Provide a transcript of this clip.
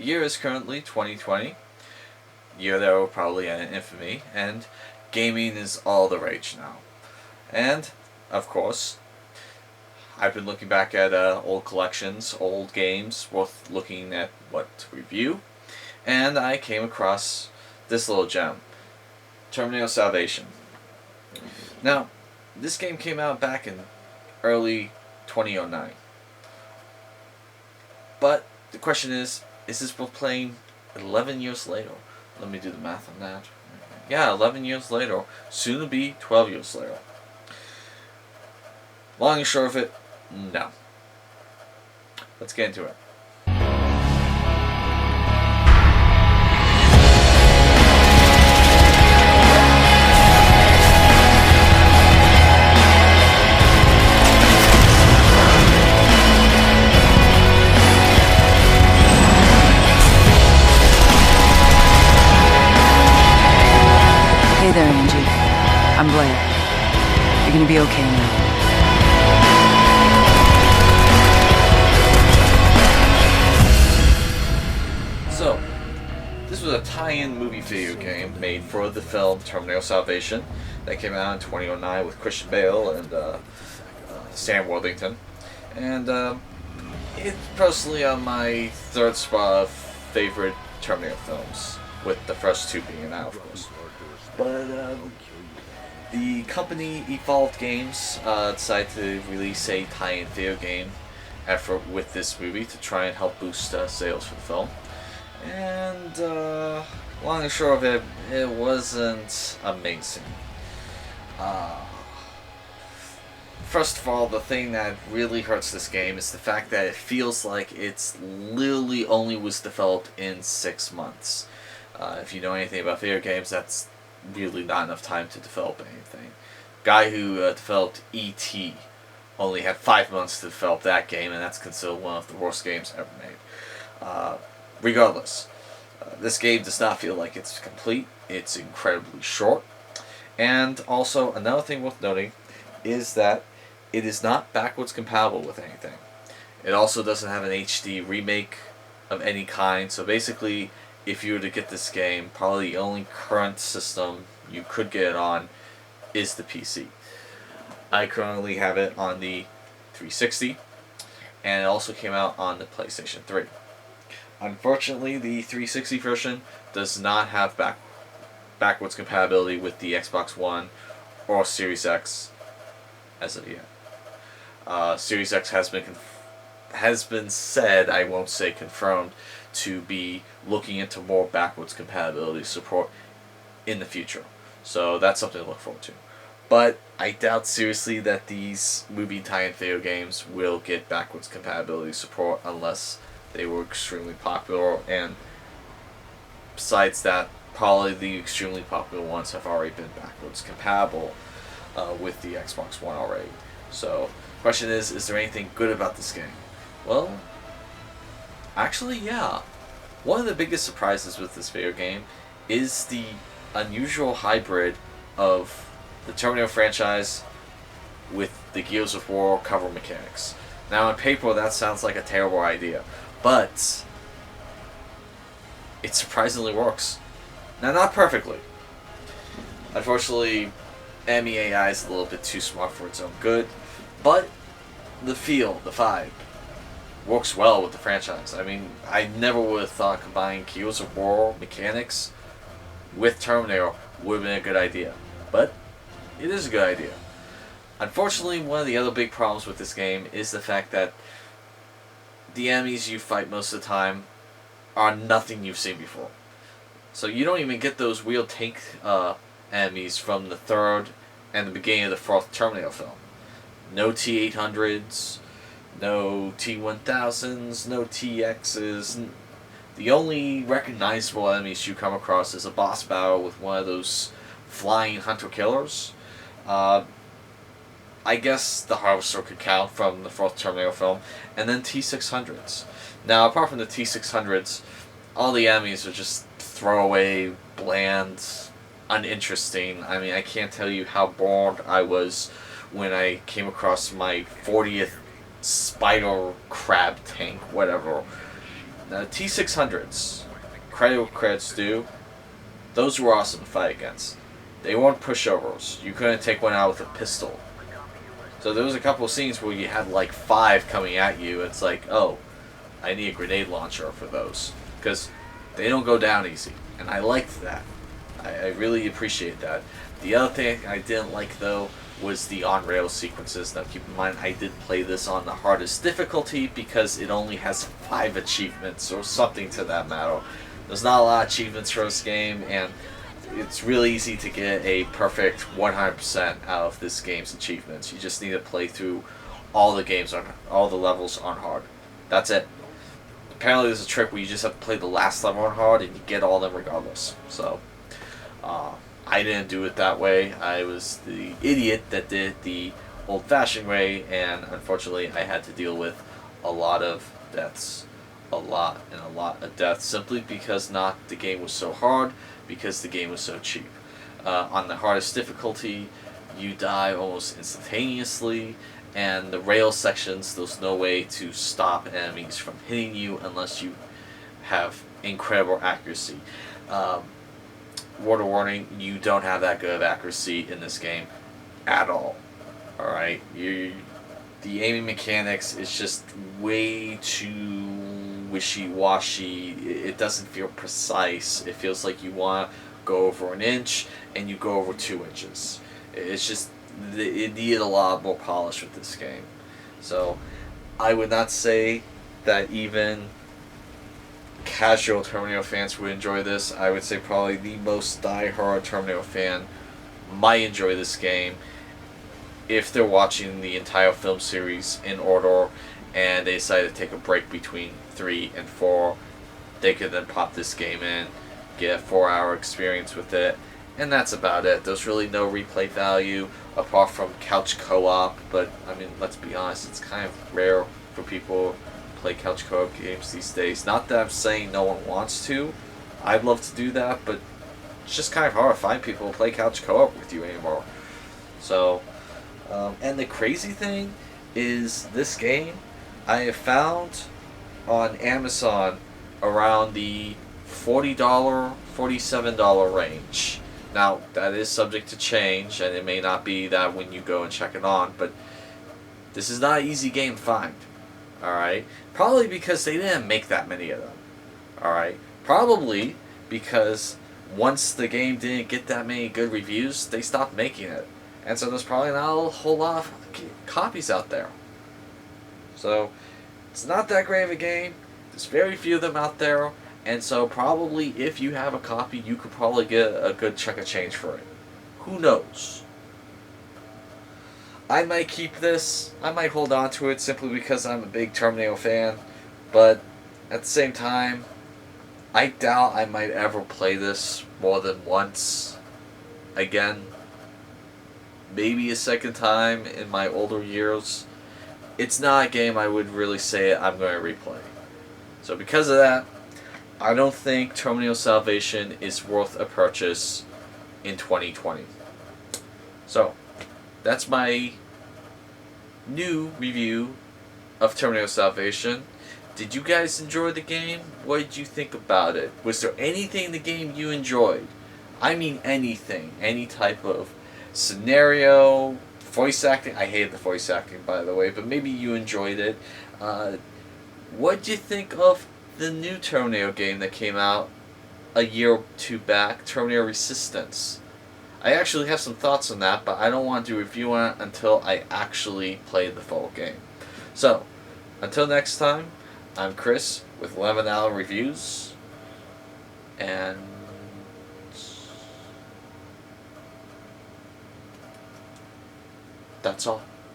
year is currently 2020, year that will probably end in infamy, and gaming is all the rage now. And, of course, I've been looking back at old collections, old games, worth looking at what to review, and I came across this little gem, Terminator Salvation. Now, this game came out back in early 2009. But the question is this worth playing 11 years later? Let me do the math on that. Yeah, 11 years later, soon to be 12 years later. Long and short of it, no. Let's get into it. Hey there, Angie. I'm Blair. You're gonna be okay now. So, this was a tie-in movie video game made for the film Terminator Salvation that came out in 2009 with Christian Bale and Sam Worthington. And it's personally on my third spot of favorite Terminator films, with the first two being out, of course. But the company Evolved Games decided to release a tie-in video game effort with this movie to try and help boost sales for the film. And long and short of it, it wasn't amazing. First of all, the thing that really hurts this game is the fact that it feels like it's literally only was developed in 6 months. If you know anything about video games, that's really not enough time to develop anything. Guy who developed E.T. only had 5 months to develop that game, and that's considered one of the worst games ever made. Regardless, this game does not feel like it's complete. It's incredibly short. And also, another thing worth noting is that it is not backwards compatible with anything. It also doesn't have an HD remake of any kind, so basically, if you were to get this game, probably the only current system you could get it on is the PC. I currently have it on the 360, and it also came out on the PlayStation 3. Unfortunately, the 360 version does not have backwards compatibility with the Xbox One or Series X as of yet. Series X has been said, I won't say confirmed, to be looking into more backwards compatibility support in the future. So that's something to look forward to. But I doubt seriously that these movie tie-in video games will get backwards compatibility support unless they were extremely popular, and besides that, probably the extremely popular ones have already been backwards compatible with the Xbox One already. So, question is there anything good about this game? Well, actually, yeah. One of the biggest surprises with this video game is the unusual hybrid of the Terminator franchise with the Gears of War cover mechanics. Now, on paper, that sounds like a terrible idea, but it surprisingly works. Now, not perfectly. Unfortunately, enemy AI is a little bit too smart for its own good, but the feel, the vibe, works well with the franchise. I mean, I never would have thought combining Gears of War mechanics with Terminator would have been a good idea, but it is a good idea. Unfortunately, one of the other big problems with this game is the fact that the enemies you fight most of the time are nothing you've seen before. So you don't even get those wheeled tank enemies from the third and the beginning of the fourth Terminator film. No T-800s, no T-1000s, no T-Xs. The only recognizable enemies you come across is a boss battle with one of those flying hunter-killers. I guess the Harvester could count from the fourth Terminator film, and then T-600s. Now, apart from the T-600s, all the enemies are just throwaway, bland, uninteresting. I mean, I can't tell you how bored I was when I came across my 40th spider crab tank, whatever. Now, T600s, credit where credit's due, those were awesome to fight against. They weren't pushovers. You couldn't take one out with a pistol. So there was a couple of scenes where you had like 5 coming at you. It's like, oh, I need a grenade launcher for those. Because they don't go down easy. And I liked that. I really appreciate that. The other thing I didn't like, though, was the on-rail sequences. Now keep in mind, I did play this on the hardest difficulty because it only has 5 achievements or something to that matter. There's not a lot of achievements for this game, and it's really easy to get a perfect 100% out of this game's achievements. You just need to play through all the levels on hard. That's it. Apparently there's a trick where you just have to play the last level on hard and you get all of them regardless. So, I didn't do it that way. I was the idiot that did the old-fashioned way, and unfortunately I had to deal with a lot of deaths. A lot of deaths, simply because the game was so hard, because the game was so cheap. On the hardest difficulty, you die almost instantaneously, and the rail sections, there's no way to stop enemies from hitting you unless you have incredible accuracy. Word of warning, you don't have that good of accuracy in this game at all. Alright? The aiming mechanics is just way too wishy-washy. It doesn't feel precise. It feels like you want to go over an inch and you go over 2 inches. It's just, it needed a lot more polish with this game. So I would not say that even casual Terminator fans would enjoy this. I would say probably the most die-hard Terminator fan might enjoy this game if they're watching the entire film series in order and they decide to take a break between 3 and 4. They could then pop this game in, get a 4-hour experience with it, and that's about it. There's really no replay value apart from couch co-op, but I mean, let's be honest, it's kind of rare for people to play couch co-op games these days. Not that I'm saying no one wants to. I'd love to do that, but it's just kind of hard to find people to play couch co-op with you anymore. So, and the crazy thing is, this game I have found on Amazon around the $40, $47 range. Now, that is subject to change, and it may not be that when you go and check it on, but this is not an easy game to find. Alright? Probably because they didn't make that many of them. Alright? Probably because once the game didn't get that many good reviews, they stopped making it. And so there's probably not a whole lot of copies out there. So, it's not that great of a game. There's very few of them out there. And so probably if you have a copy, you could probably get a good chunk of change for it. Who knows? I might keep this. I might hold on to it simply because I'm a big Terminator fan. But at the same time, I doubt I might ever play this more than once again. Maybe a second time in my older years. It's not a game I would really say I'm going to replay. So because of that, I don't think Terminator Salvation is worth a purchase in 2020. So, that's my new review of Terminator Salvation. Did you guys enjoy the game? What did you think about it? Was there anything in the game you enjoyed? I mean anything. Any type of scenario, voice acting. I hated the voice acting, by the way, but maybe you enjoyed it. What did you think of the new Terminator game that came out a year or 2 back, Terminator Resistance? I actually have some thoughts on that, but I don't want to review on it until I actually play the full game. So, until next time, I'm Chris with 11 Hour Reviews, and that's all.